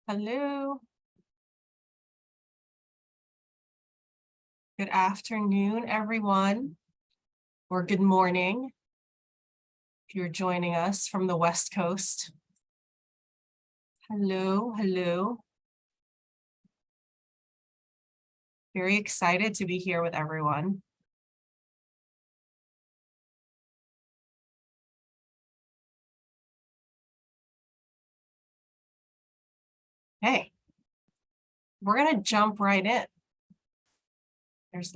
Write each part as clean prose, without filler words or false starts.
Hello. Good afternoon, everyone, or good morning if you're joining us from the West Coast. Hello, hello. Very excited to be here with everyone. Hey, we're going to jump right in. There's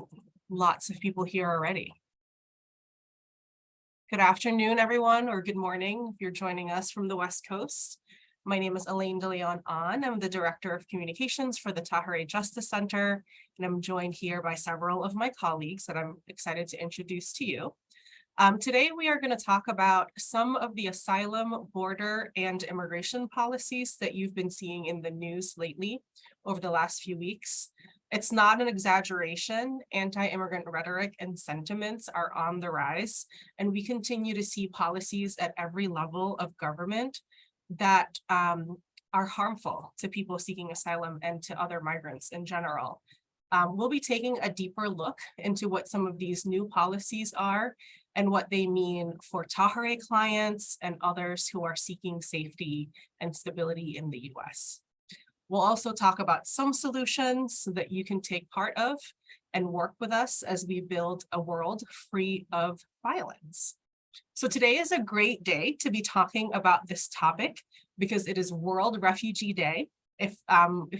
lots of people here already. Good afternoon, everyone, or good morning if you're joining us from the West Coast. My name is Elaine de Leon. I'm the Director of Communications for the Tahari Justice Center, and I'm joined here by several of my colleagues that I'm excited to introduce to you. Today, we are going to talk about some of the asylum, border, and immigration policies that you've been seeing in the news lately over the last few weeks. It's not an exaggeration. Anti-immigrant rhetoric and sentiments are on the rise, and we continue to see policies at every level of government that are harmful to people seeking asylum and to other migrants in general. We'll be taking a deeper look into what some of these new policies are and what they mean for Tahari clients and others who are seeking safety and stability in the US. We'll also talk about some solutions that you can take part of and work with us as we build a world free of violence. So today is a great day to be talking about this topic because it is World Refugee Day. If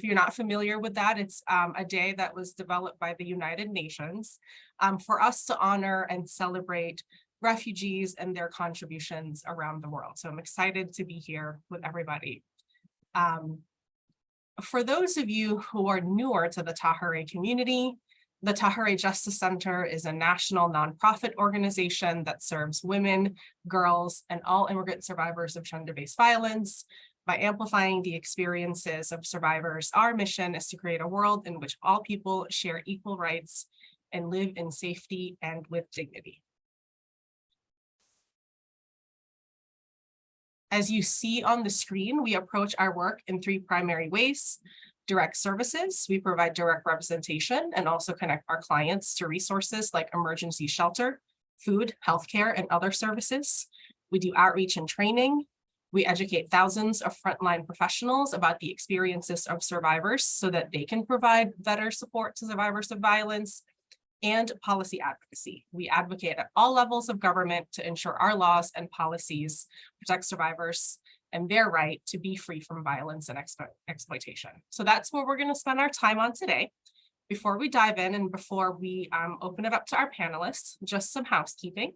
you're not familiar with that, it's a day that was developed by the United Nations for us to honor and celebrate refugees and their contributions around the world. So I'm excited to be here with everybody. For those of you who are newer to the Tahari community, the Tahari Justice Center is a national nonprofit organization that serves women, girls, and all immigrant survivors of gender-based violence. By amplifying the experiences of survivors, our mission is to create a world in which all people share equal rights and live in safety and with dignity. As you see on the screen, we approach our work in three primary ways. Direct services, we provide direct representation and also connect our clients to resources like emergency shelter, food, healthcare, and other services. We do outreach and training. We educate thousands of frontline professionals about the experiences of survivors so that they can provide better support to survivors of violence. And policy advocacy. We advocate at all levels of government to ensure our laws and policies protect survivors and their right to be free from violence and exploitation. So that's what we're going to spend our time on today. Before we dive in and before we open it up to our panelists, just some housekeeping.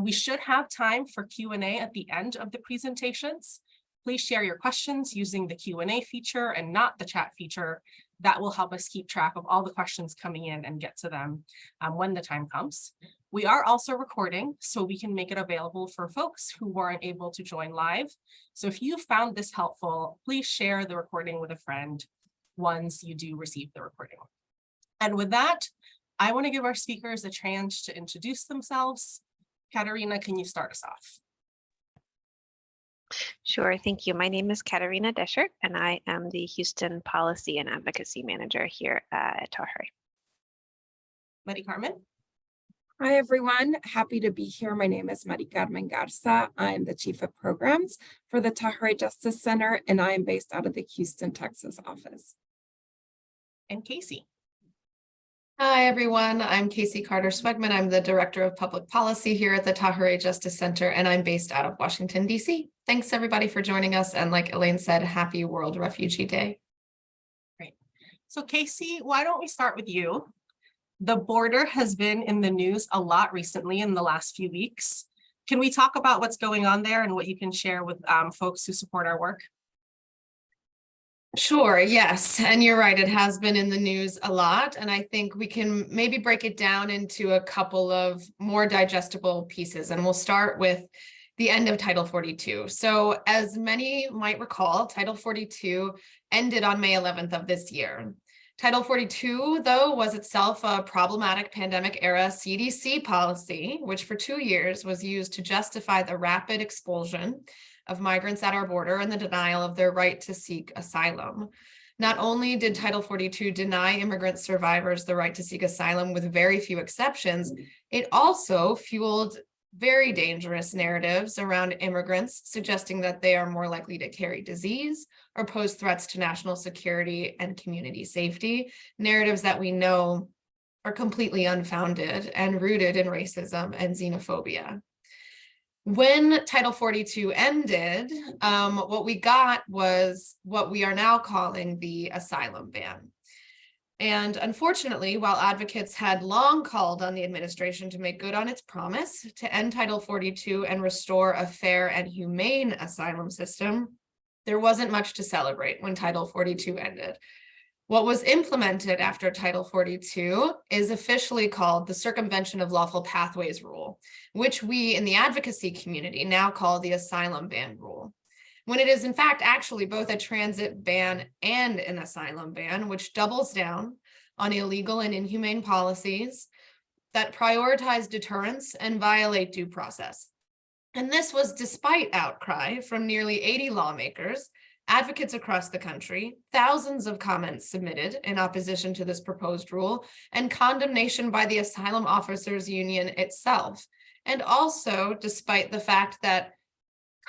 We should have time for Q&A at the end of the presentations. Please share your questions using the Q&A feature and not the chat feature. That will help us keep track of all the questions coming in and get to them when the time comes. We are also recording, so we can make it available for folks who weren't able to join live. So if you found this helpful, please share the recording with a friend once you do receive the recording. And with that, I want to give our speakers a chance to introduce themselves. Katharina, can you start us off? Sure, thank you. My name is Katharina Dechert, and I am the Houston Policy and Advocacy Manager here at Tahari. Maricarmen. Hi, everyone. Happy to be here. My name is Maricarmen Garza. I'm the Chief of Programs for the Tahari Justice Center, and I am based out of the Houston, Texas office. And Casey. Hi, everyone. I'm Casey Carter Swegman. I'm the Director of Public Policy here at the Tahari Justice Center, and I'm based out of Washington, D.C. Thanks, everybody, for joining us. And like Elaine said, happy World Refugee Day. Great. So Casey, why don't we start with you? The border has been in the news a lot recently in the last few weeks. Can we talk about what's going on there and what you can share with folks who support our work? Sure, yes. And you're right, it has been in the news a lot. And I think we can maybe break it down into a couple of more digestible pieces. And we'll start with the end of Title 42. So as many might recall, Title 42 ended on May 11th of this year. Title 42, though, was itself a problematic pandemic-era CDC policy, which for 2 years was used to justify the rapid expulsion of migrants at our border and the denial of their right to seek asylum. Not only did Title 42 deny immigrant survivors the right to seek asylum with very few exceptions, it also fueled very dangerous narratives around immigrants, suggesting that they are more likely to carry disease or pose threats to national security and community safety, narratives that we know are completely unfounded and rooted in racism and xenophobia. When Title 42 ended, what we got was what we are now calling the Asylum Ban. And unfortunately, while advocates had long called on the administration to make good on its promise to end Title 42 and restore a fair and humane asylum system, there wasn't much to celebrate when Title 42 ended. What was implemented after Title 42 is officially called the Circumvention of Lawful Pathways Rule, which we in the advocacy community now call the Asylum Ban Rule, when it is in fact actually both a transit ban and an asylum ban, which doubles down on illegal and inhumane policies that prioritize deterrence and violate due process. And this was despite outcry from nearly 80 lawmakers, advocates across the country, thousands of comments submitted in opposition to this proposed rule, and condemnation by the Asylum Officers Union itself. And also despite the fact that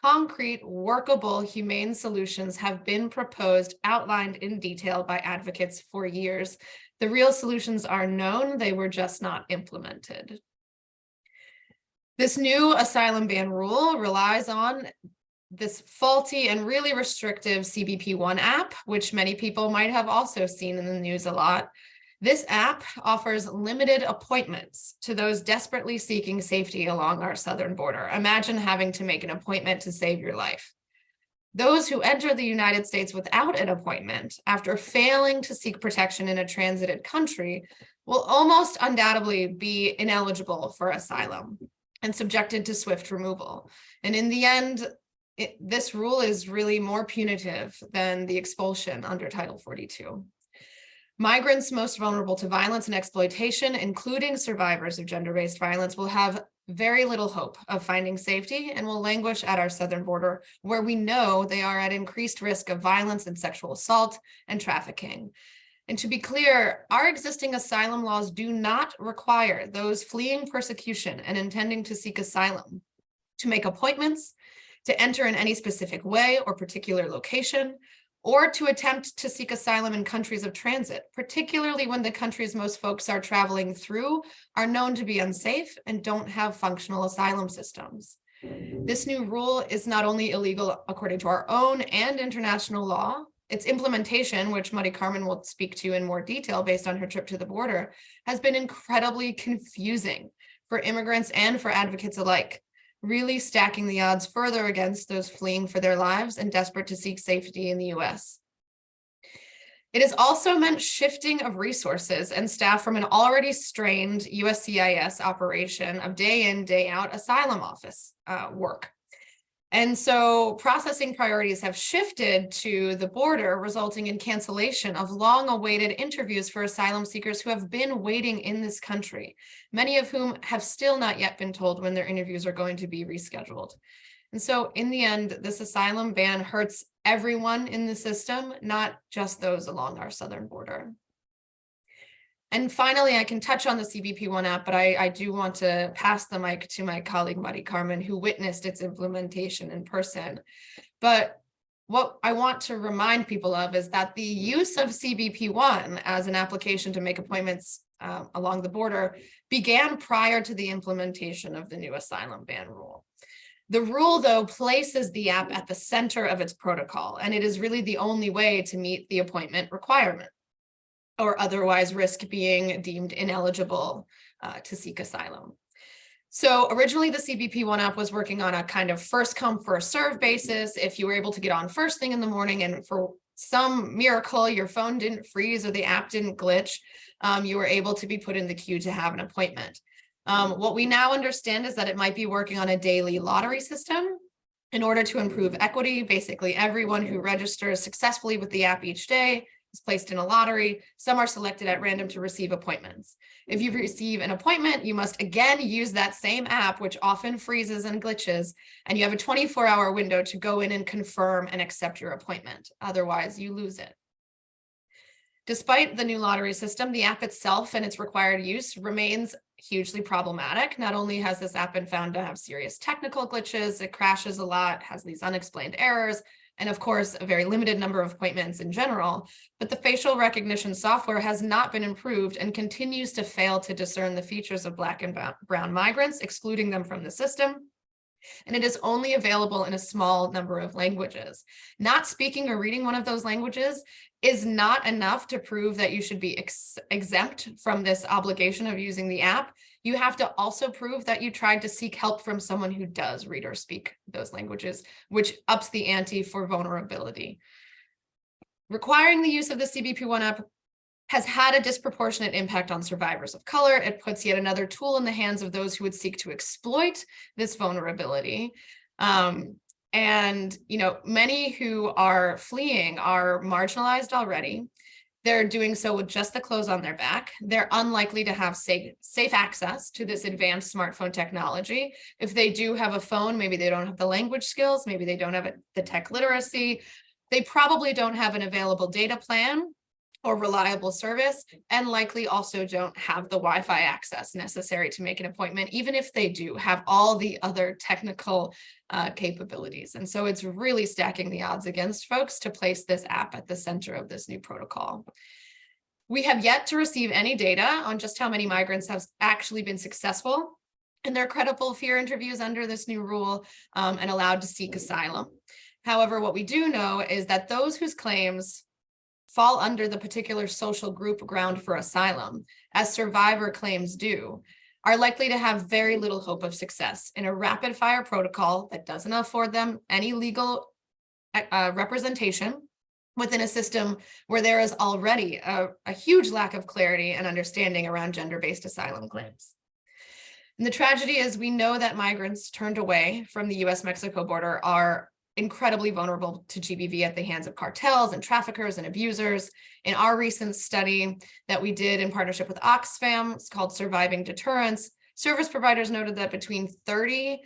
concrete, workable, humane solutions have been proposed, outlined in detail by advocates for years. The real solutions are known, they were just not implemented. This new asylum ban rule relies on this faulty and really restrictive CBP-1 app, which many people might have also seen in the news a lot. This app offers limited appointments to those desperately seeking safety along our southern border. Imagine having to make an appointment to save your life. Those who enter the United States without an appointment after failing to seek protection in a transited country will almost undoubtedly be ineligible for asylum and subjected to swift removal. And in the end, this rule is really more punitive than the expulsion under Title 42. Migrants most vulnerable to violence and exploitation, including survivors of gender-based violence, will have very little hope of finding safety and will languish at our southern border, where we know they are at increased risk of violence and sexual assault and trafficking. And to be clear, our existing asylum laws do not require those fleeing persecution and intending to seek asylum to make appointments, to enter in any specific way or particular location, or to attempt to seek asylum in countries of transit, particularly when the countries most folks are traveling through are known to be unsafe and don't have functional asylum systems. This new rule is not only illegal according to our own and international law, its implementation, which Maricarmen will speak to in more detail based on her trip to the border, has been incredibly confusing for immigrants and for advocates alike, really stacking the odds further against those fleeing for their lives and desperate to seek safety in the US. It has also meant shifting of resources and staff from an already strained USCIS operation of day in, day out asylum office work. And so processing priorities have shifted to the border, resulting in cancellation of long-awaited interviews for asylum seekers who have been waiting in this country, many of whom have still not yet been told when their interviews are going to be rescheduled. And so in the end, this asylum ban hurts everyone in the system, not just those along our southern border. And finally, I can touch on the CBP-1 app, but I do want to pass the mic to my colleague, Maricarmen, who witnessed its implementation in person. But what I want to remind people of is that the use of CBP-1 as an application to make appointments along the border began prior to the implementation of the new asylum ban rule. The rule, though, places the app at the center of its protocol, and it is really the only way to meet the appointment requirement, or otherwise risk being deemed ineligible to seek asylum. So originally the CBP-1 app was working on a kind of first come, first serve basis. If you were able to get on first thing in the morning and for some miracle, your phone didn't freeze or the app didn't glitch, you were able to be put in the queue to have an appointment. What we now understand is that it might be working on a daily lottery system in order to improve equity. Basically, everyone who registers successfully with the app each day is placed in a lottery. Some are selected at random to receive appointments. If you receive an appointment, you must again use that same app, which often freezes and glitches, and you have a 24-hour window to go in and confirm and accept your appointment. Otherwise, you lose it. Despite the new lottery system, the app itself and its required use remains hugely problematic. Not only has this app been found to have serious technical glitches, it crashes a lot, has these unexplained errors, and of course, a very limited number of appointments in general, but the facial recognition software has not been improved and continues to fail to discern the features of Black and brown migrants, excluding them from the system. And it is only available in a small number of languages. Not speaking or reading one of those languages is not enough to prove that you should be exempt from this obligation of using the app. You have to also prove that you tried to seek help from someone who does read or speak those languages, which ups the ante for vulnerability. Requiring the use of the CBP1 app has had a disproportionate impact on survivors of color. It puts yet another tool in the hands of those who would seek to exploit this vulnerability. And many who are fleeing are marginalized already. They're doing so with just the clothes on their back. They're unlikely to have safe access to this advanced smartphone technology. If they do have a phone, maybe they don't have the language skills, maybe they don't have the tech literacy. They probably don't have an available data plan or reliable service, and likely also don't have the Wi-Fi access necessary to make an appointment, even if they do have all the other technical capabilities. And so it's really stacking the odds against folks to place this app at the center of this new protocol. We have yet to receive any data on just how many migrants have actually been successful in their credible fear interviews under this new rule and allowed to seek asylum. However, what we do know is that those whose claims fall under the particular social group ground for asylum, as survivor claims do, are likely to have very little hope of success in a rapid fire protocol that doesn't afford them any legal representation within a system where there is already a huge lack of clarity and understanding around gender-based asylum claims. And the tragedy is we know that migrants turned away from the US-Mexico border are incredibly vulnerable to GBV at the hands of cartels and traffickers and abusers. In our recent study that we did in partnership with Oxfam, it's called Surviving Deterrence, service providers noted that between 30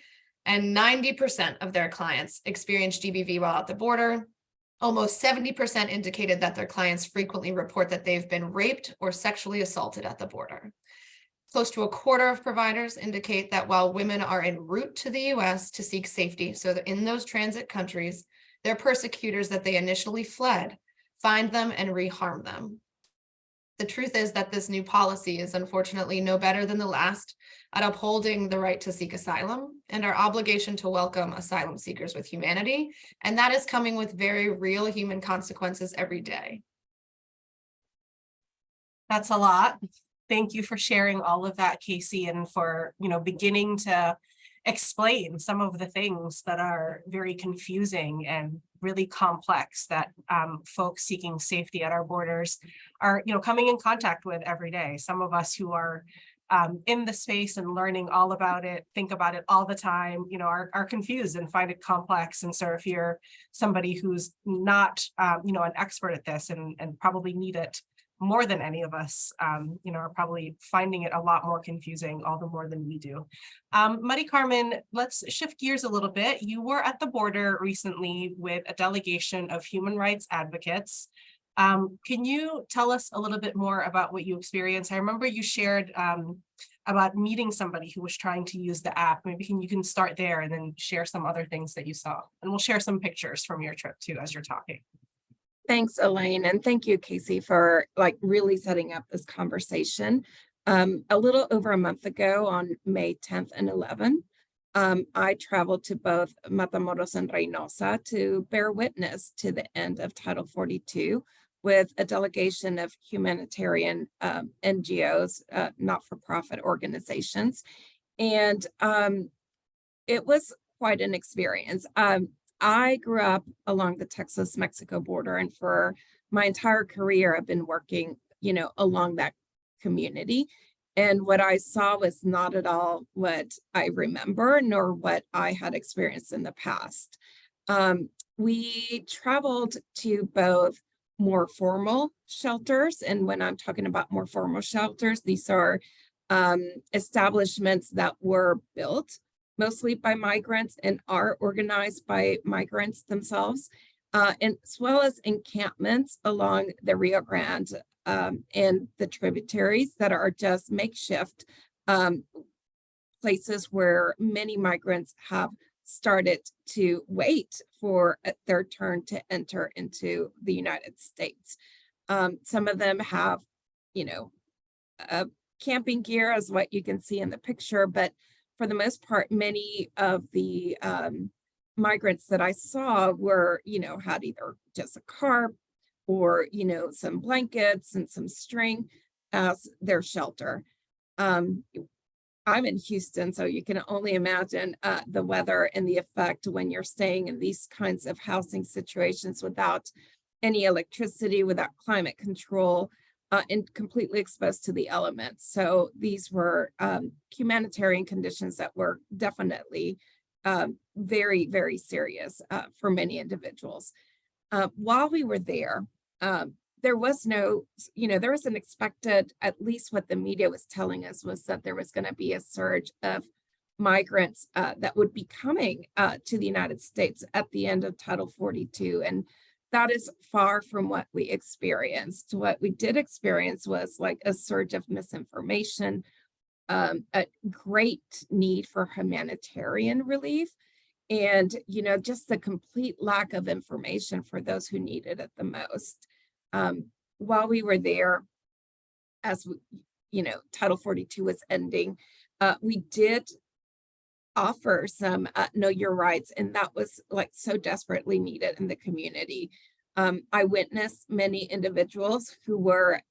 and 90% of their clients experienced GBV while at the border. Almost 70% indicated that their clients frequently report that they've been raped or sexually assaulted at the border. Close to a quarter of providers indicate that while women are en route to the US to seek safety, so that in those transit countries, their persecutors that they initially fled find them and reharm them. The truth is that this new policy is unfortunately no better than the last at upholding the right to seek asylum and our obligation to welcome asylum seekers with humanity, and that is coming with very real human consequences every day. That's a lot. Thank you for sharing all of that, Casey, and for beginning to explain some of the things that are very confusing and really complex that folks seeking safety at our borders are coming in contact with every day. Some of us who are in the space and learning all about it, think about it all the time, are confused and find it complex. And so if you're somebody who's not an expert at this and probably need it more than any of us, are probably finding it a lot more confusing, all the more than we do. Maricarmen, let's shift gears a little bit. You were at the border recently with a delegation of human rights advocates. Can you tell us a little bit more about what you experienced? I remember you shared about meeting somebody who was trying to use the app. Maybe you can start there and then share some other things that you saw. And we'll share some pictures from your trip too as you're talking. Thanks, Elaine, and thank you, Casey, for really setting up this conversation. A little over a month ago, on May 10th and 11th, I traveled to both Matamoros and Reynosa to bear witness to the end of Title 42 with a delegation of humanitarian NGOs, not-for-profit organizations, and it was quite an experience. I grew up along the Texas-Mexico border, and for my entire career, I've been working, along that community. And what I saw was not at all what I remember, nor what I had experienced in the past. We traveled to both more formal shelters. And when I'm talking about more formal shelters, these are establishments that were built mostly by migrants and are organized by migrants themselves, and as well as encampments along the Rio Grande and the tributaries that are just makeshift places where many migrants have started to wait for their turn to enter into the United States. Some of them have, camping gear, as what you can see in the picture, but for the most part, many of the migrants that I saw were, had either just a car or, some blankets and some string as their shelter. I'm in Houston, so you can only imagine the weather and the effect when you're staying in these kinds of housing situations without any electricity, without climate control, and completely exposed to the elements. So these were humanitarian conditions that were definitely very, very serious for many individuals. While we were there, there was no, there was an expected, at least what the media was telling us was that there was going to be a surge of migrants that would be coming to the United States at the end of Title 42. And that is far from what we experienced. What we did experience was like a surge of misinformation, a great need for humanitarian relief, and, just the complete lack of information for those who needed it the most. While we were there, as Title 42 was ending, we did offer some Know Your Rights, and that was like so desperately needed in the community. I witnessed many individuals who were,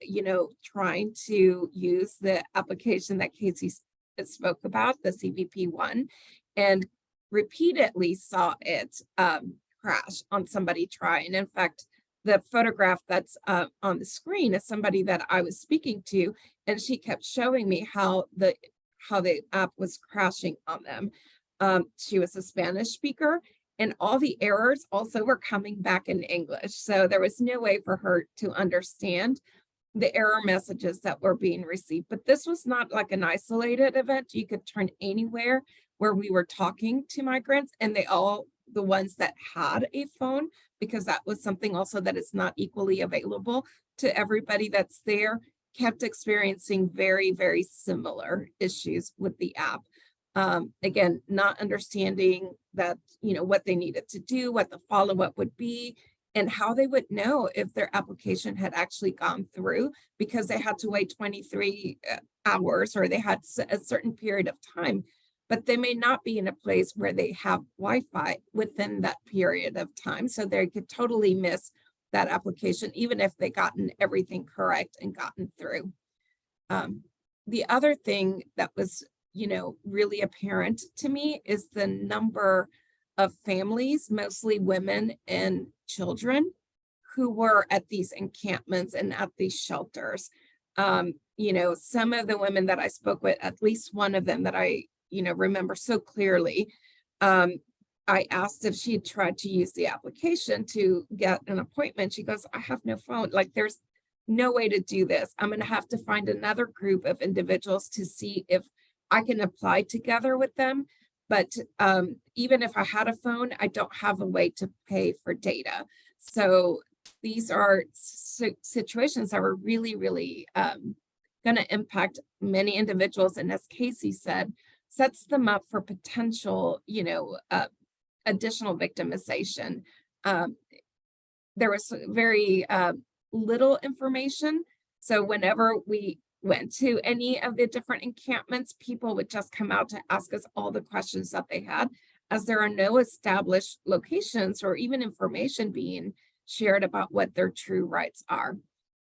trying to use the application that Casey spoke about, the CBP1, and repeatedly saw it crash on somebody trying. In fact, the photograph that's on the screen is somebody that I was speaking to, and she kept showing me how the app was crashing on them. She was a Spanish speaker, and all the errors also were coming back in English. So there was no way for her to understand the error messages that were being received. But this was not like an isolated event. You could turn anywhere where we were talking to migrants, and the ones that had a phone, because that was something also that is not equally available to everybody that's there, kept experiencing very, very similar issues with the app. Again, not understanding that, what they needed to do, what the follow-up would be, and how they would know if their application had actually gone through, because they had to wait 23 hours, or they had a certain period of time, but they may not be in a place where they have Wi-Fi within that period of time. So they could totally miss that application, even if they gotten everything correct and gotten through. The other thing that was, really apparent to me is the number of families, mostly women and children, who were at these encampments and at these shelters. Some of the women that I spoke with, at least one of them that I, remember so clearly, I asked if she had tried to use the application to get an appointment. She goes, I have no phone. Like, there's no way to do this. I'm going to have to find another group of individuals to see if I can apply together with them. But even if I had a phone, I don't have a way to pay for data. So these are situations that were really, really going to impact many individuals. And as Casey said, sets them up for potential, additional victimization. There was very little information. So whenever we went to any of the different encampments, people would just come out to ask us all the questions that they had, as there are no established locations or even information being shared about what their true rights are.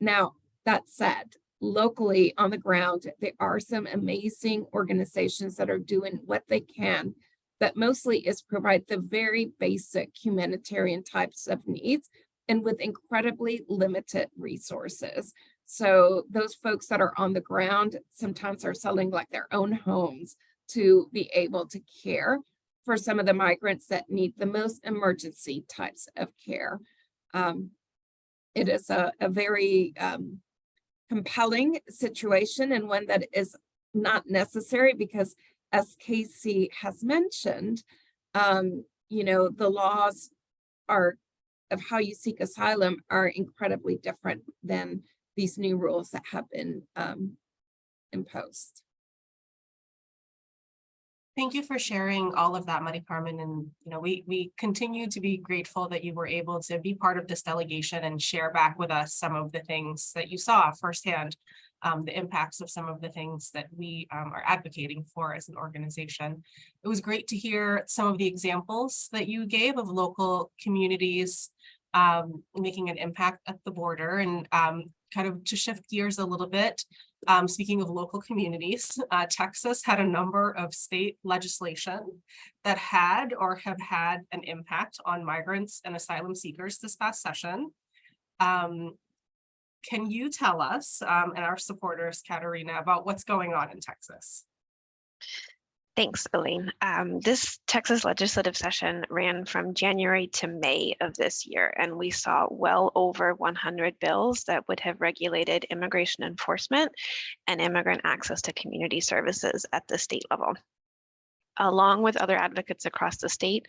Now, that said, locally on the ground, there are some amazing organizations that are doing what they can, that mostly is provide the very basic humanitarian types of needs, and with incredibly limited resources. So those folks that are on the ground sometimes are selling like their own homes to be able to care for some of the migrants that need the most emergency types of care. it is a very compelling situation, and one that is not necessary because, as Casey has mentioned, the laws are of how you seek asylum are incredibly different than these new rules that have been imposed. Thank you for sharing all of that, Maricarmen. And we continue to be grateful that you were able to be part of this delegation and share back with us some of the things that you saw firsthand, the impacts of some of the things that we are advocating for as an organization. It was great to hear some of the examples that you gave of local communities making an impact at the border, and kind of to shift gears a little bit. Speaking of local communities, Texas had a number of state legislation that had or have had an impact on migrants and asylum seekers this past session. Can you tell us and our supporters, Katharina, about what's going on in Texas? Thanks, Elaine. This Texas legislative session ran from January to May of this year, and we saw well over 100 bills that would have regulated immigration enforcement and immigrant access to community services at the state level. Along with other advocates across the state,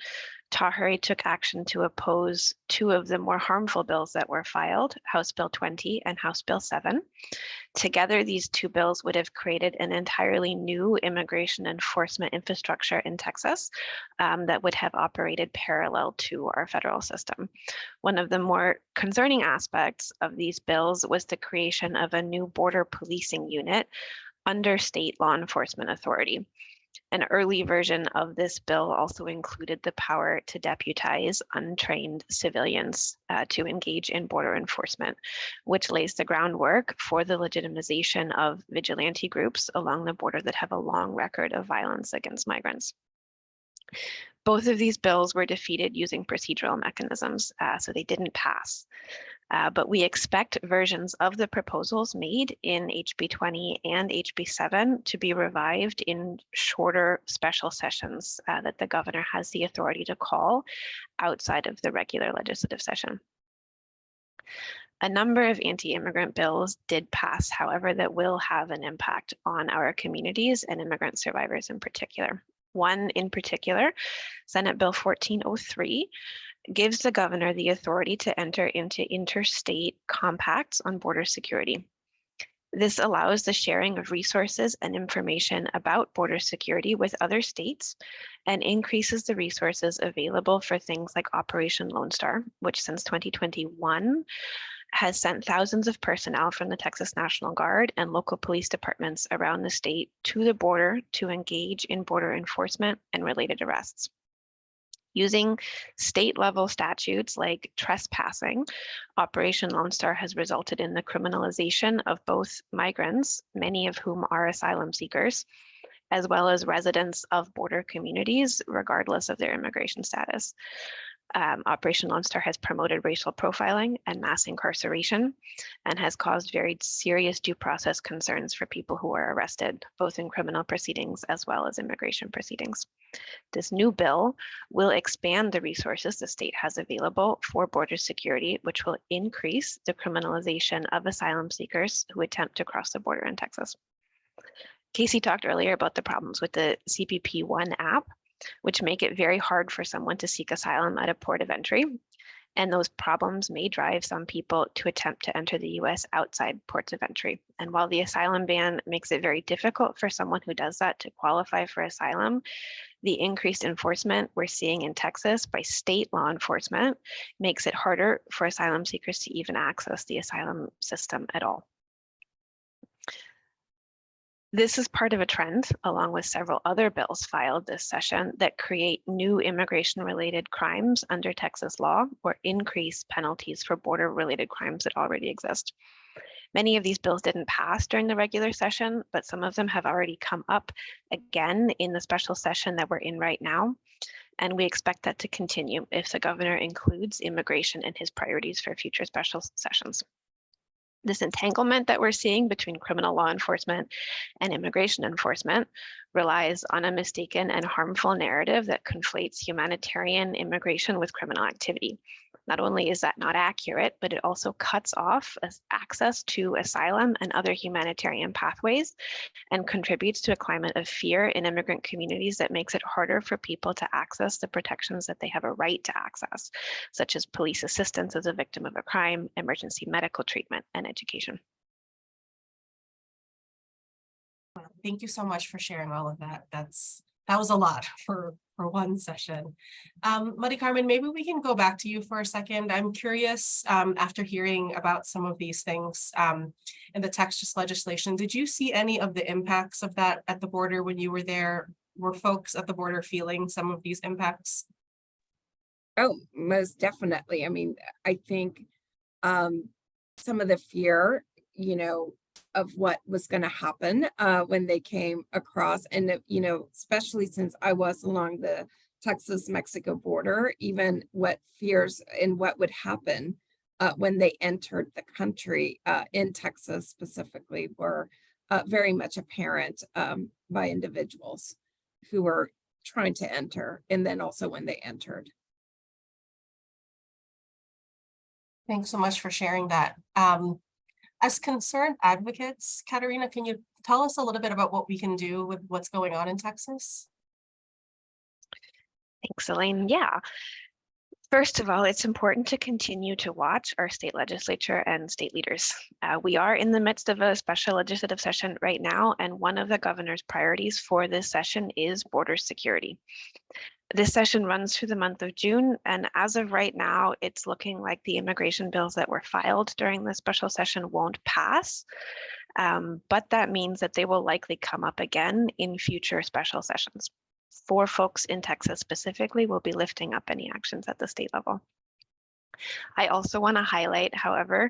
Tahari took action to oppose two of the more harmful bills that were filed, House Bill 20 and House Bill 7. Together, these two bills would have created an entirely new immigration enforcement infrastructure in Texas that would have operated parallel to our federal system. One of the more concerning aspects of these bills was the creation of a new border policing unit under state law enforcement authority. An early version of this bill also included the power to deputize untrained civilians to engage in border enforcement, which lays the groundwork for the legitimization of vigilante groups along the border that have a long record of violence against migrants. Both of these bills were defeated using procedural mechanisms, so they didn't pass. But we expect versions of the proposals made in HB 20 and HB 7 to be revived in shorter special sessions that the governor has the authority to call outside of the regular legislative session. A number of anti-immigrant bills did pass, however, that will have an impact on our communities and immigrant survivors in particular. One in particular, Senate Bill 1403, gives the governor the authority to enter into interstate compacts on border security. This allows the sharing of resources and information about border security with other states and increases the resources available for things like Operation Lone Star, which since 2021 has sent thousands of personnel from the Texas National Guard and local police departments around the state to the border to engage in border enforcement and related arrests. Using state-level statutes like trespassing, Operation Lone Star has resulted in the criminalization of both migrants, many of whom are asylum seekers, as well as residents of border communities, regardless of their immigration status. Operation Lone Star has promoted racial profiling and mass incarceration and has caused very serious due process concerns for people who are arrested, both in criminal proceedings as well as immigration proceedings. This new bill will expand the resources the state has available for border security, which will increase the criminalization of asylum seekers who attempt to cross the border in Texas. Casey talked earlier about the problems with the CBP One app, which make it very hard for someone to seek asylum at a port of entry. And those problems may drive some people to attempt to enter the US outside ports of entry. And while the asylum ban makes it very difficult for someone who does that to qualify for asylum, the increased enforcement we're seeing in Texas by state law enforcement makes it harder for asylum seekers to even access the asylum system at all. This is part of a trend, along with several other bills filed this session, that create new immigration-related crimes under Texas law or increase penalties for border-related crimes that already exist. Many of these bills didn't pass during the regular session, but some of them have already come up again in the special session that we're in right now. And we expect that to continue if the governor includes immigration in his priorities for future special sessions. This entanglement that we're seeing between criminal law enforcement and immigration enforcement relies on a mistaken and harmful narrative that conflates humanitarian immigration with criminal activity. Not only is that not accurate, but it also cuts off access to asylum and other humanitarian pathways and contributes to a climate of fear in immigrant communities that makes it harder for people to access the protections that they have a right to access, such as police assistance as a victim of a crime, emergency medical treatment, and education. Thank you so much for sharing all of that. That was a lot for one session. Maricarmen, maybe we can go back to you for a second. I'm curious, after hearing about some of these things in the Texas legislation, did you see any of the impacts of that at the border when you were there? Were folks at the border feeling some of these impacts? Oh, most definitely. I mean, I think some of the fear, of what was going to happen when they came across, and especially since I was along the Texas-Mexico border, even what fears and what would happen when they entered the country in Texas specifically were very much apparent by individuals who were trying to enter, and then also when they entered. Thanks so much for sharing that. As concerned advocates, Katharina, can you tell us a little bit about what we can do with what's going on in Texas? Thanks, Elaine. Yeah. First of all, it's important to continue to watch our state legislature and state leaders. We are in the midst of a special legislative session right now, and one of the governor's priorities for this session is border security. This session runs through the month of June, and as of right now, it's looking like the immigration bills that were filed during the special session won't pass, but that means that they will likely come up again in future special sessions. For folks in Texas specifically, we'll be lifting up any actions at the state level. I also want to highlight, however,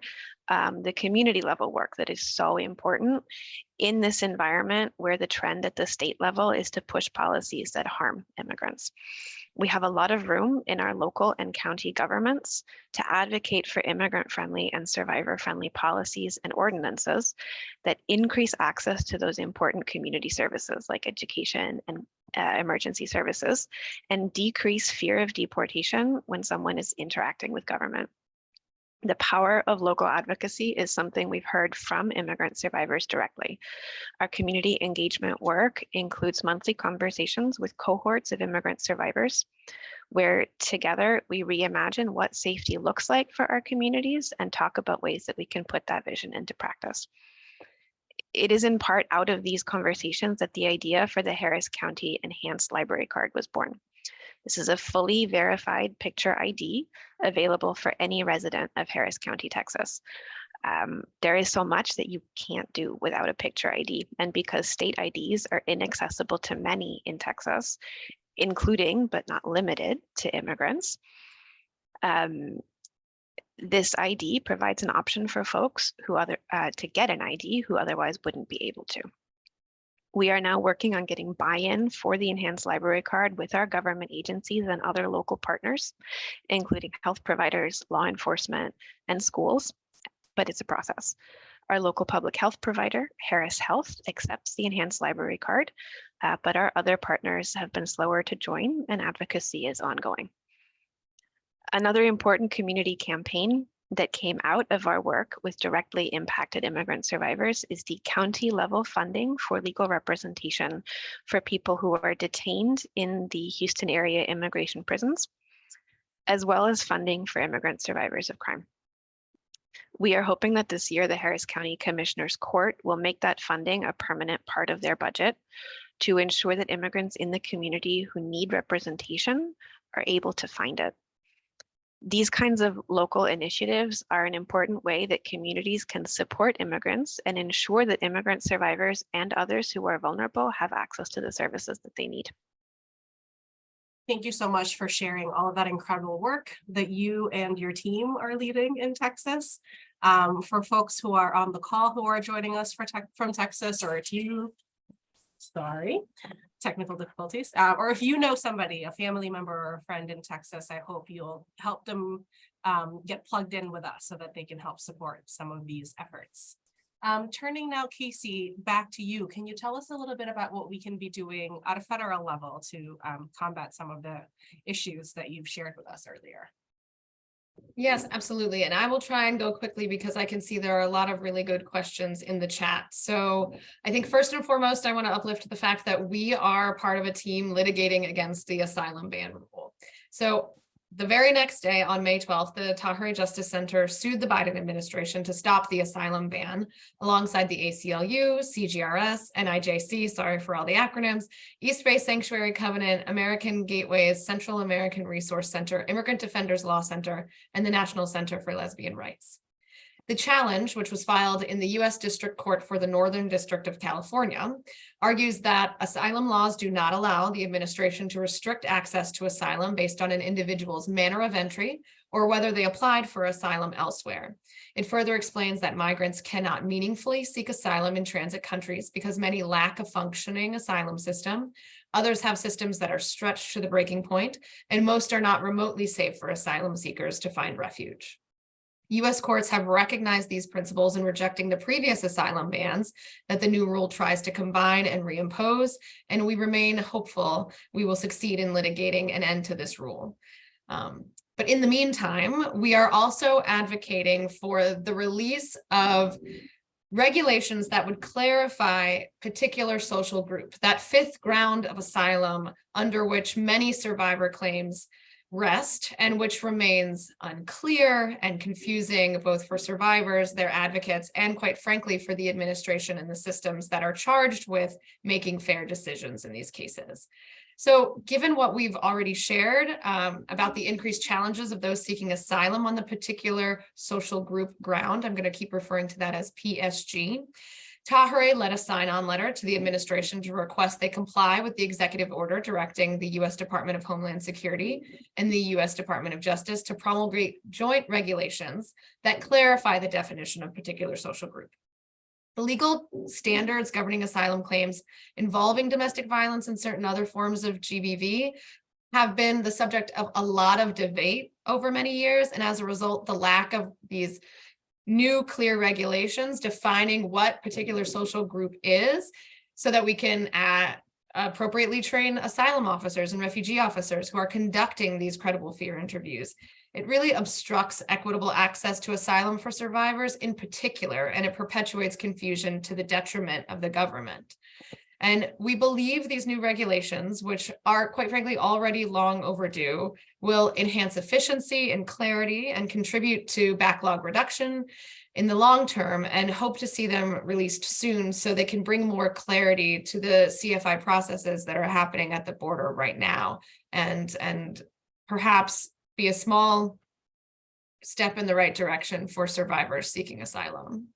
the community level work that is so important in this environment where the trend at the state level is to push policies that harm immigrants. We have a lot of room in our local and county governments to advocate for immigrant-friendly and survivor-friendly policies and ordinances that increase access to those important community services like education and emergency services, and decrease fear of deportation when someone is interacting with government. The power of local advocacy is something we've heard from immigrant survivors directly. Our community engagement work includes monthly conversations with cohorts of immigrant survivors, where together we reimagine what safety looks like for our communities and talk about ways that we can put that vision into practice. It is in part out of these conversations that the idea for the Harris County Enhanced Library Card was born. This is a fully verified picture ID available for any resident of Harris County, Texas. There is so much that you can't do without a picture ID, and because state IDs are inaccessible to many in Texas, including but not limited to immigrants, this ID provides an option for folks who to get an ID who otherwise wouldn't be able to. We are now working on getting buy-in for the Enhanced Library Card with our government agencies and other local partners, including health providers, law enforcement, and schools, but it's a process. Our local public health provider, Harris Health, accepts the Enhanced Library Card, but our other partners have been slower to join, and advocacy is ongoing. Another important community campaign that came out of our work with directly impacted immigrant survivors is the county level funding for legal representation for people who are detained in the Houston area immigration prisons, as well as funding for immigrant survivors of crime. We are hoping that this year the Harris County Commissioner's Court will make that funding a permanent part of their budget to ensure that immigrants in the community who need representation are able to find it. These kinds of local initiatives are an important way that communities can support immigrants and ensure that immigrant survivors and others who are vulnerable have access to the services that they need. Thank you so much for sharing all of that incredible work that you and your team are leading in Texas. For folks who are on the call who are joining us from Texas, or if you, technical difficulties, or if you know somebody, a family member or a friend in Texas, I hope you'll help them get plugged in with us so that they can help support some of these efforts. Turning now, Casey, back to you. Can you tell us a little bit about what we can be doing at a federal level to combat some of the issues that you've shared with us earlier? Yes, absolutely. And I will try and go quickly because I can see there are a lot of really good questions in the chat. So I think first and foremost, I want to uplift the fact that we are part of a team litigating against the Asylum Ban rule. So the very next day on May 12th, the Tahari Justice Center sued the Biden administration to stop the asylum ban alongside the ACLU, CGRS, NIJC, sorry for all the acronyms, East Bay Sanctuary Covenant, American Gateways, Central American Resource Center, Immigrant Defenders Law Center, and the National Center for Lesbian Rights. The challenge, which was filed in the U.S. District Court for the Northern District of California, argues that asylum laws do not allow the administration to restrict access to asylum based on an individual's manner of entry or whether they applied for asylum elsewhere. It further explains that migrants cannot meaningfully seek asylum in transit countries because many lack a functioning asylum system. Others have systems that are stretched to the breaking point, and most are not remotely safe for asylum seekers to find refuge. U.S. courts have recognized these principles in rejecting the previous asylum bans that the new rule tries to combine and reimpose, and we remain hopeful we will succeed in litigating an end to this rule. But in the meantime, we are also advocating for the release of regulations that would clarify particular social group, that fifth ground of asylum under which many survivor claims rest and which remains unclear and confusing both for survivors, their advocates, and quite frankly, for the administration and the systems that are charged with making fair decisions in these cases. So given what we've already shared about the increased challenges of those seeking asylum on the particular social group ground, I'm going to keep referring to that as PSG. Tahari led a sign-on letter to the administration to request they comply with the executive order directing the U.S. Department of Homeland Security and the U.S. Department of Justice to promulgate joint regulations that clarify the definition of particular social group. The legal standards governing asylum claims involving domestic violence and certain other forms of GBV have been the subject of a lot of debate over many years, and as a result, the lack of these new clear regulations defining what particular social group is so that we can appropriately train asylum officers and refugee officers who are conducting these credible fear interviews. It really obstructs equitable access to asylum for survivors in particular, and it perpetuates confusion to the detriment of the government. And we believe these new regulations, which are quite frankly already long overdue, will enhance efficiency and clarity and contribute to backlog reduction in the long term, and hope to see them released soon so they can bring more clarity to the CFI processes that are happening at the border right now, and perhaps be a small step in the right direction for survivors seeking asylum.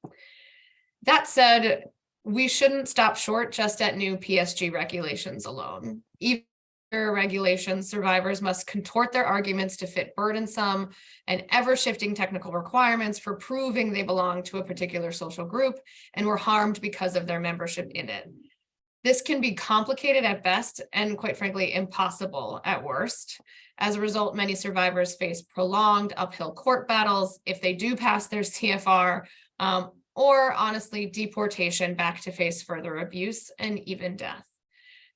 That said, we shouldn't stop short just at new PSG regulations alone. Even regulations, survivors must contort their arguments to fit burdensome and ever-shifting technical requirements for proving they belong to a particular social group and were harmed because of their membership in it. This can be complicated at best and quite frankly impossible at worst. As a result, many survivors face prolonged uphill court battles if they do pass their CFR, or honestly, deportation back to face further abuse and even death.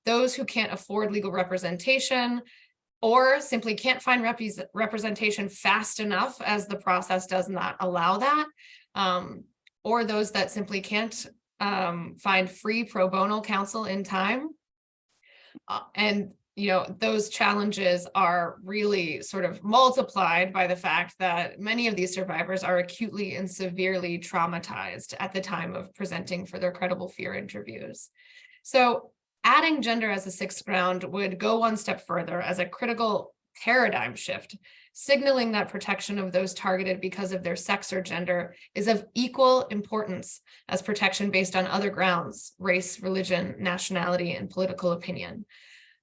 Those who can't afford legal representation or simply can't find representation fast enough as the process does not allow that, or those that simply can't find free pro bono counsel in time. And those challenges are really sort of multiplied by the fact that many of these survivors are acutely and severely traumatized at the time of presenting for their credible fear interviews. So adding gender as a sixth ground would go one step further as a critical paradigm shift, signaling that protection of those targeted because of their sex or gender is of equal importance as protection based on other grounds: race, religion, nationality, and political opinion.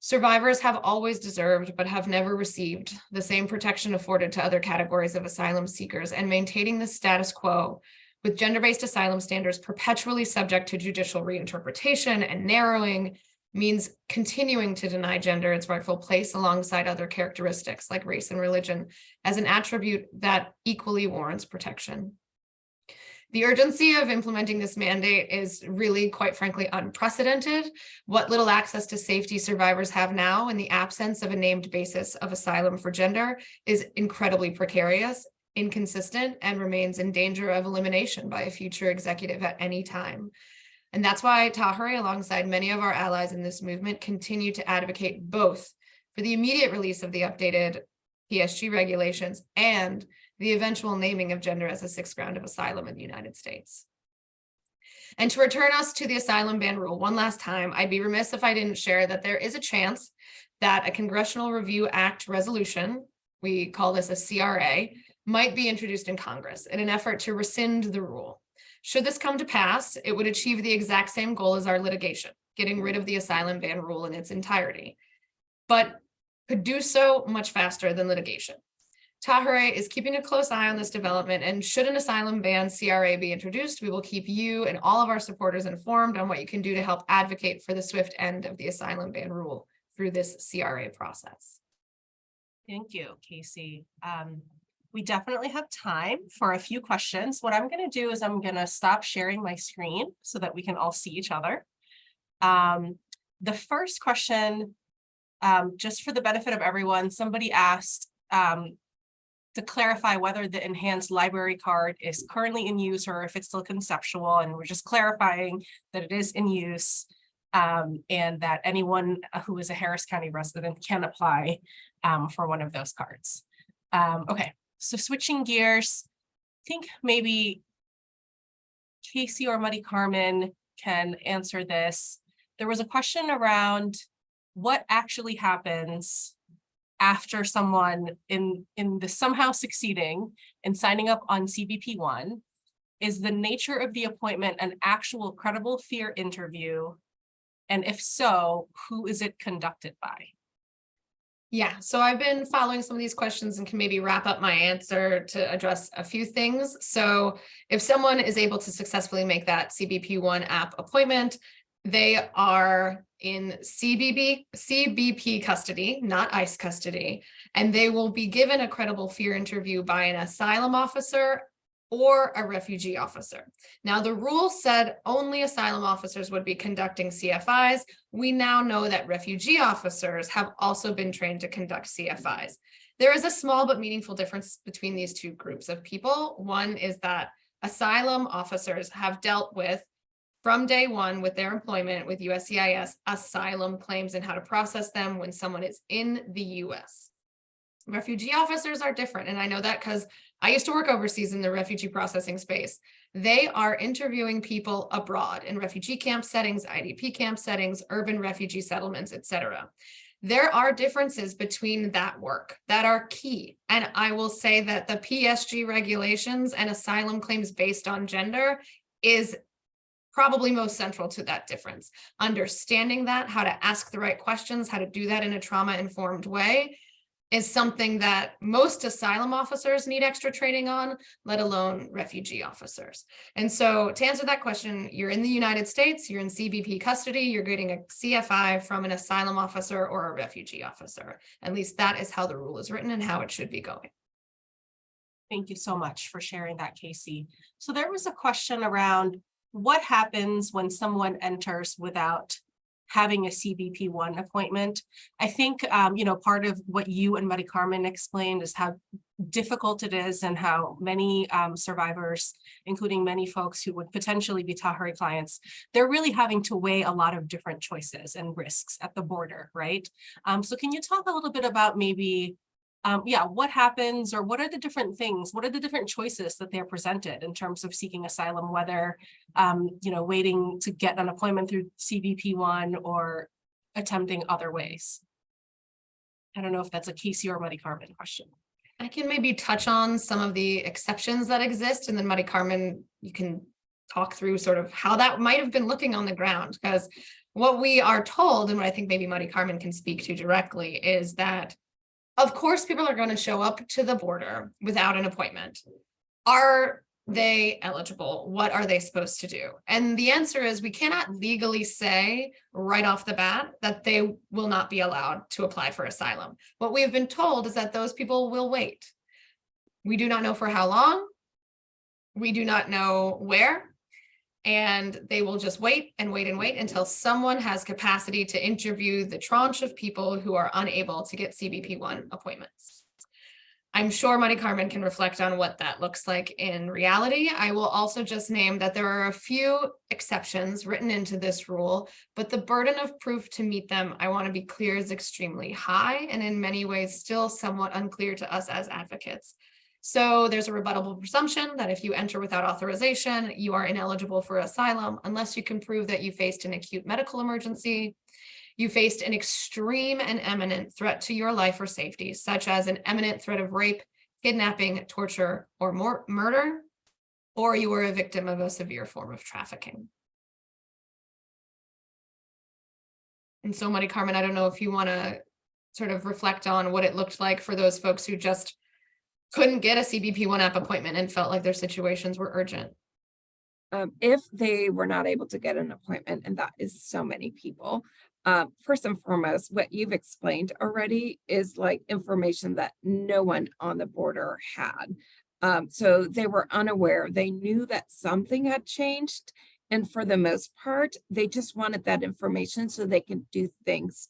Survivors have always deserved, but have never received, the same protection afforded to other categories of asylum seekers, and maintaining the status quo with gender-based asylum standards perpetually subject to judicial reinterpretation and narrowing means continuing to deny gender its rightful place alongside other characteristics like race and religion as an attribute that equally warrants protection. The urgency of implementing this mandate is really, quite frankly, unprecedented. What little access to safety survivors have now in the absence of a named basis of asylum for gender is incredibly precarious, inconsistent, and remains in danger of elimination by a future executive at any time. And that's why Tahari, alongside many of our allies in this movement, continue to advocate both for the immediate release of the updated PSG regulations and the eventual naming of gender as a sixth ground of asylum in the United States. And to return us to the Asylum Ban Rule one last time, I'd be remiss if I didn't share that there is a chance that a Congressional Review Act resolution, we call this a CRA, might be introduced in Congress in an effort to rescind the rule. Should this come to pass, it would achieve the exact same goal as our litigation, getting rid of the Asylum Ban Rule in its entirety, but could do so much faster than litigation. Tahari is keeping a close eye on this development, and should an asylum ban CRA be introduced, we will keep you and all of our supporters informed on what you can do to help advocate for the swift end of the Asylum Ban Rule through this CRA process. Thank you, Casey. We definitely have time for a few questions. What I'm going to do is I'm going to stop sharing my screen so that we can all see each other. The first question, just for the benefit of everyone, somebody asked to clarify whether the enhanced library card is currently in use or if it's still conceptual, and we're just clarifying that it is in use, and that anyone who is a Harris County resident can apply for one of those cards. Okay, so switching gears, I think maybe Casey or Maricarmen can answer this. There was a question around what actually happens after someone in the somehow succeeding and signing up on CBP1. Is the nature of the appointment an actual credible fear interview? And if so, who is it conducted by? Yeah, so I've been following some of these questions and can maybe wrap up my answer to address a few things. So if someone is able to successfully make that CBP1 app appointment, they are in CBP custody, not ICE custody, and they will be given a credible fear interview by an asylum officer or a refugee officer. Now, the rule said only asylum officers would be conducting CFIs. We now know that refugee officers have also been trained to conduct CFIs. There is a small but meaningful difference between these two groups of people. One is that asylum officers have dealt with, from day one with their employment with USCIS, asylum claims and how to process them when someone is in the US. Refugee officers are different, and I know that because I used to work overseas in the refugee processing space. They are interviewing people abroad in refugee camp settings, IDP camp settings, urban refugee settlements, etc. There are differences between that work that are key. And I will say that the PSG regulations and asylum claims based on gender is probably most central to that difference. Understanding that, how to ask the right questions, how to do that in a trauma-informed way is something that most asylum officers need extra training on, let alone refugee officers. And so to answer that question, you're in the United States, you're in CBP custody, you're getting a CFI from an asylum officer or a refugee officer. At least that is how the rule is written and how it should be going. Thank you so much for sharing that, Casey. So there was a question around what happens when someone enters without having a CBP1 appointment. I think, part of what you and Maricarmen explained is how difficult it is and how many survivors, including many folks who would potentially be Tahari clients, they're really having to weigh a lot of different choices and risks at the border, right? So can you talk a little bit about maybe what happens, or what are the different things, what are the different choices that they're presented in terms of seeking asylum, whether, waiting to get an appointment through CBP1 or attempting other ways? I don't know if that's a Casey or Maricarmen question. I can maybe touch on some of the exceptions that exist, and then Maricarmen, you can talk through sort of how that might have been looking on the ground, because what we are told, and what I think maybe Maricarmen can speak to directly, is that of course, people are going to show up to the border without an appointment. Are they eligible? What are they supposed to do? And the answer is we cannot legally say right off the bat that they will not be allowed to apply for asylum. What we have been told is that those people will wait. We do not know for how long. We do not know where, and they will just wait and wait and wait until someone has capacity to interview the tranche of people who are unable to get CBP1 appointments. I'm sure Maricarmen can reflect on what that looks like in reality. I will also just name that there are a few exceptions written into this rule, but the burden of proof to meet them, I want to be clear, is extremely high and in many ways still somewhat unclear to us as advocates. So there's a rebuttable presumption that if you enter without authorization, you are ineligible for asylum unless you can prove that you faced an acute medical emergency, you faced an extreme and imminent threat to your life or safety, such as an imminent threat of rape, kidnapping, torture, or murder, or you were a victim of a severe form of trafficking. And so, Maricarmen, I don't know if you want to sort of reflect on what it looked like for those folks who just couldn't get a CBP1 app appointment and felt like their situations were urgent. If they were not able to get an appointment, and that is so many people, first and foremost, what you've explained already is like information that no one on the border had. So they were unaware. They knew that something had changed. And for the most part, they just wanted that information so they can do things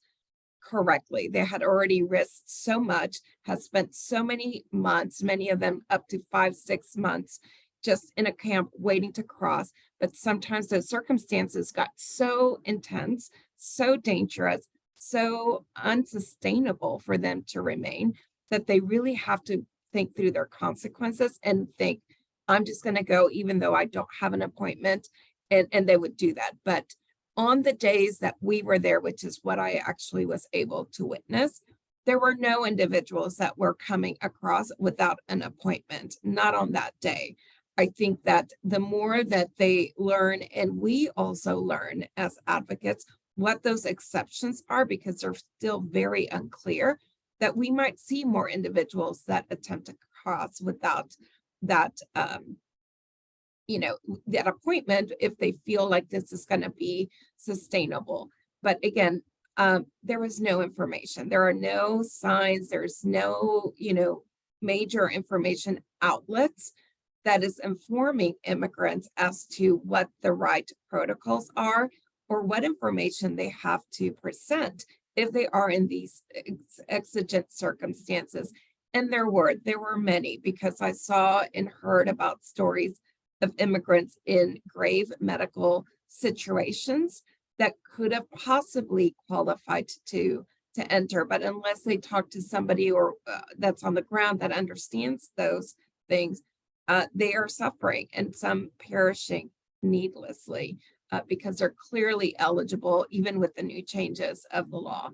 correctly. They had already risked so much, had spent so many months, many of them up to 5-6 months, just in a camp waiting to cross. But sometimes those circumstances got so intense, so dangerous, so unsustainable for them to remain that they really have to think through their consequences and think, I'm just going to go even though I don't have an appointment. And they would do that. But on the days that we were there, which is what I actually was able to witness, there were no individuals that were coming across without an appointment, not on that day. I think that the more that they learn, and we also learn as advocates, what those exceptions are, because they're still very unclear, that we might see more individuals that attempt to cross without that, that appointment if they feel like this is going to be sustainable. But again, there was no information. There are no signs. There's no, major information outlets that is informing immigrants as to what the right protocols are or what information they have to present if they are in these exigent circumstances. And there were many, because I saw and heard about stories of immigrants in grave medical situations that could have possibly qualified to enter, but unless they talk to somebody or that's on the ground that understands those things, they are suffering and some perishing needlessly because they're clearly eligible, even with the new changes of the law.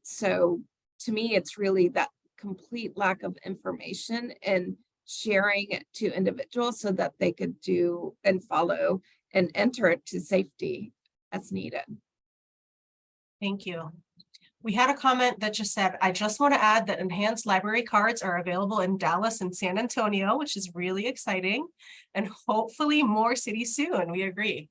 So to me, it's really that complete lack of information and sharing it to individuals so that they could do and follow and enter it to safety as needed. Thank you. We had a comment that just said, I just want to add that enhanced library cards are available in Dallas and San Antonio, which is really exciting, and hopefully more cities soon. We agree.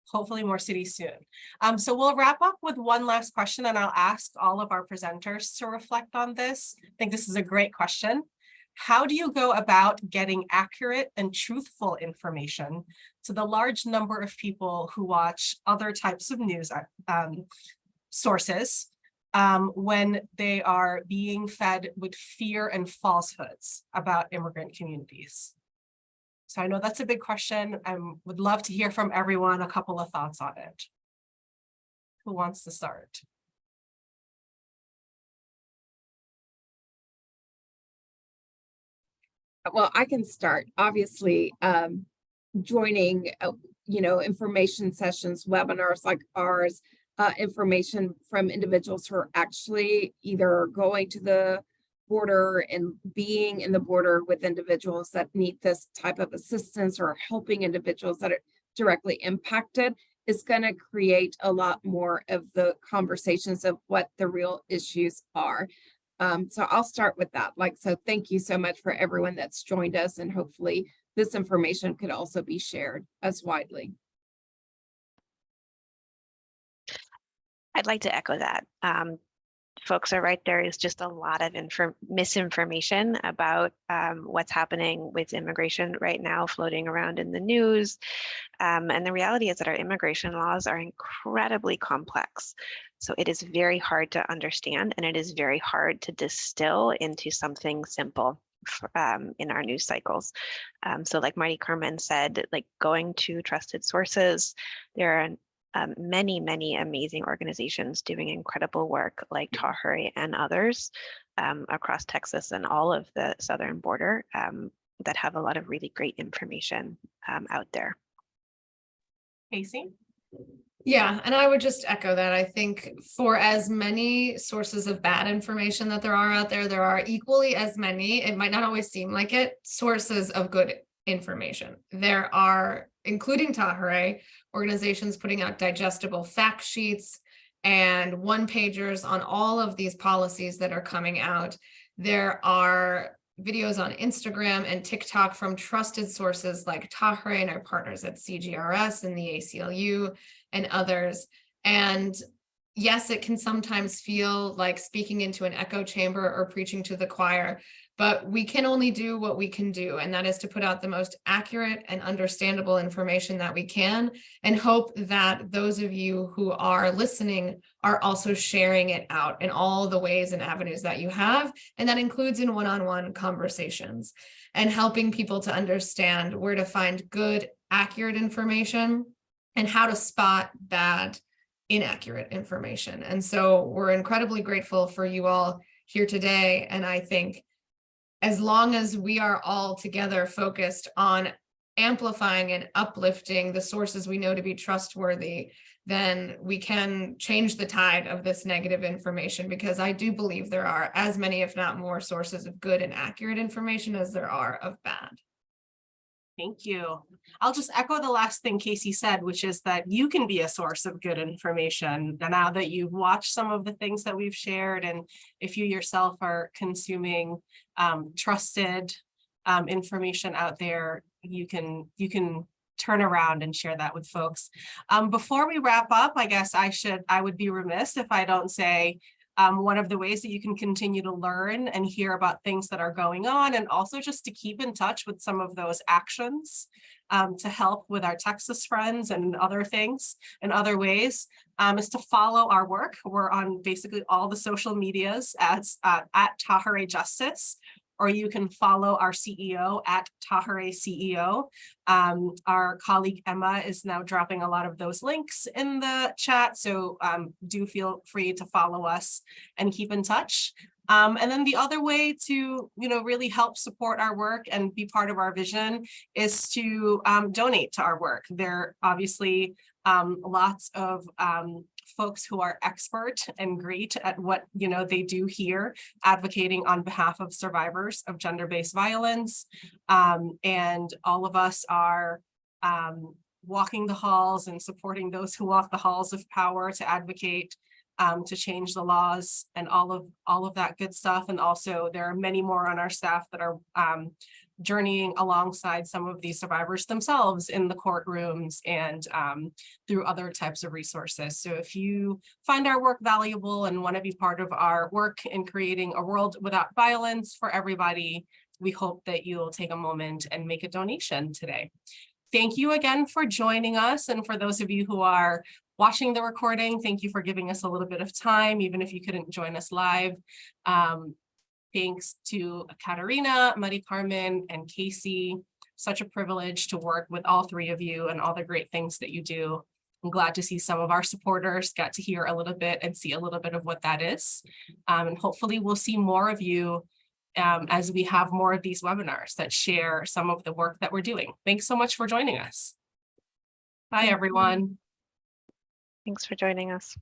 Hopefully more cities soon. So we'll wrap up with one last question, and I'll ask all of our presenters to reflect on this. I think this is a great question. How do you go about getting accurate and truthful information to the large number of people who watch other types of news sources when they are being fed with fear and falsehoods about immigrant communities? So I know that's a big question. I would love to hear from everyone a couple of thoughts on it. Who wants to start? Well, I can start. Obviously, joining, information sessions, webinars like ours, information from individuals who are actually either going to the border and being in the border with individuals that need this type of assistance or helping individuals that are directly impacted is going to create a lot more of the conversations of what the real issues are. So I'll start with that. So thank you so much for everyone that's joined us, and hopefully this information could also be shared as widely. I'd like to echo that. folks are right, there is just a lot of misinformation about what's happening with immigration right now floating around in the news. And the reality is that our immigration laws are incredibly complex. So it is very hard to understand, and it is very hard to distill into something simple in our news cycles. So like Maricarmen said, like going to trusted sources, there are many, many amazing organizations doing incredible work like Tahari and others across Texas and all of the southern border that have a lot of really great information out there. Casey? Yeah, and I would just echo that. I think for as many sources of bad information that there are out there, there are equally as many, it might not always seem like it, sources of good information. There are, including Tahari, organizations putting out digestible fact sheets and one-pagers on all of these policies that are coming out. There are videos on Instagram and TikTok from trusted sources like Tahari and our partners at CGRS and the ACLU and others. And yes, it can sometimes feel like speaking into an echo chamber or preaching to the choir, but we can only do what we can do. And that is to put out the most accurate and understandable information that we can, and hope that those of you who are listening are also sharing it out in all the ways and avenues that you have. And that includes in one-on-one conversations and helping people to understand where to find good, accurate information and how to spot bad, inaccurate information. And so we're incredibly grateful for you all here today. And I think as long as we are all together focused on amplifying and uplifting the sources we know to be trustworthy, then we can change the tide of this negative information, because I do believe there are as many, if not more, sources of good and accurate information as there are of bad. Thank you. I'll just echo the last thing Casey said, which is that you can be a source of good information now that you've watched some of the things that we've shared, and if you yourself are consuming trusted information out there, you can turn around and share that with folks. Before we wrap up, I guess I would be remiss if I don't say one of the ways that you can continue to learn and hear about things that are going on, and also just to keep in touch with some of those actions to help with our Texas friends and other things and other ways, is to follow our work. We're on basically all the social medias as at Tahari Justice, or you can follow our CEO at Tahari CEO. Our colleague Emma is now dropping a lot of those links in the chat, so do feel free to follow us and keep in touch. And then the other way to really help support our work and be part of our vision is to donate to our work. There are obviously lots of folks who are expert and great at what they do here, advocating on behalf of survivors of gender-based violence. And all of us are walking the halls and supporting those who walk the halls of power to advocate to change the laws and all of that good stuff. And also there are many more on our staff that are journeying alongside some of these survivors themselves in the courtrooms and through other types of resources. So if you find our work valuable and want to be part of our work in creating a world without violence for everybody, we hope that you'll take a moment and make a donation today. Thank you again for joining us. And for those of you who are watching the recording, thank you for giving us a little bit of time, even if you couldn't join us live. Thanks to Katharina, Maricarmen, and Casey. Such a privilege to work with all three of you and all the great things that you do. I'm glad to see some of our supporters got to hear a little bit and see a little bit of what that is. And hopefully we'll see more of you as we have more of these webinars that share some of the work that we're doing. Thanks so much for joining us. Bye, everyone. Thanks for joining us.